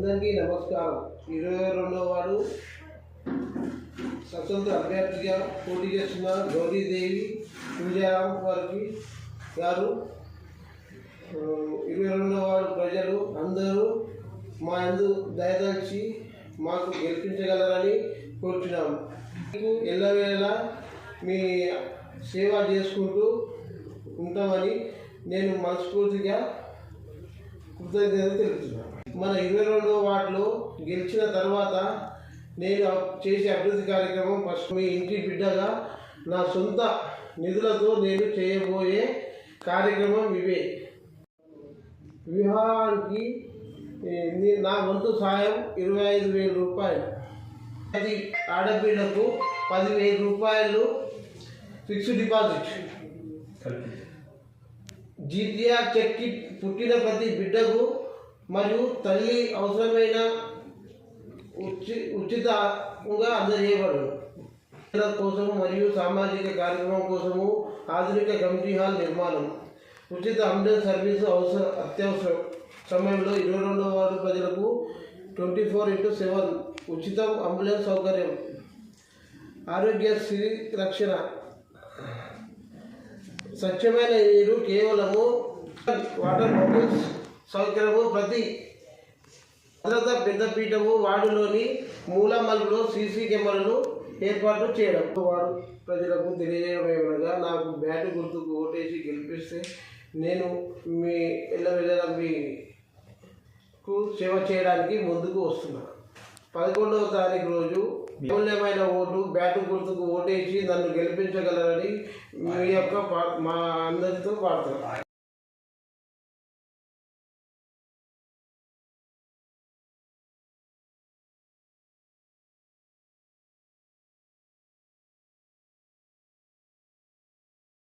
అందరికీ నమస్కారం. 22వ వార్డు స్వతంత్ర అభ్యర్థిగా పోటీ చేస్తున్న గౌరీదేవి పూజారాం గారు 22వ వార్డు ప్రజలు అందరూ మా యందు దయదలిచి మాకు గెలిపించగలరని కోరుతున్నాము. మీకు ఎల్లవేళలా మీ సేవ చేసుకుంటూ ఉంటామని నేను మనస్ఫూర్తిగా కృతజ్ఞతలు తెలుపుతున్నాను. మన 22వ వార్డులో గెలిచిన తర్వాత నేను చేసే అభివృద్ధి కార్యక్రమం ఫస్ట్ మీ ఇంటి బిడ్డగా నా సొంత నిధులతో నేను చేయబోయే కార్యక్రమం ఇవే. వివాహానికి నా వంతు సాయం 25,000 రూపాయలు, అది ఆడపిల్లకు 10,000 రూపాయలు ఫిక్స్డ్ డిపాజిట్, జీటీఆర్ చెక్ పుట్టిన ప్రతి బిడ్డకు మరియు తల్లి అవసరమైన ఉచితంగా అందజేయబడును. పిల్లల కోసం మరియు సామాజిక కార్యక్రమం కోసము ఆధునిక కమ్యూనిటీ హాల్ నిర్మాణం, ఉచిత అంబులెన్స్ సర్వీసు అత్యవసరం సమయంలో 22వ వార్డు ప్రజలకు 24/7 ఉచిత అంబులెన్స్ సౌకర్యం, ఆరోగ్యశ్రీ రక్షణ, స్వచ్ఛమైన నీరు, కేవలము వాటర్ బాటిల్స్ సౌకర్యము, ప్రతి భద్రత పెద్దపీఠము, వార్డులోని మూల మలుపులో సీసీ కెమెరాలు ఏర్పాటు చేయడం. వార్డు ప్రజలకు తెలియజేయమేమనగా నాకు బ్యాటు గుర్తుకు ఓటేసి గెలిపిస్తే నేను మీ ఎల్లవేళలా మీకు సేవ చేయడానికి ముందుకు వస్తున్నాను. 11వ తారీఖు రోజు మూల్యమైన ఓటు బ్యాటు గుర్తుకు ఓటేసి నన్ను గెలిపించగలరని మీ యొక్క మా అందరితో పాడుతున్నాను.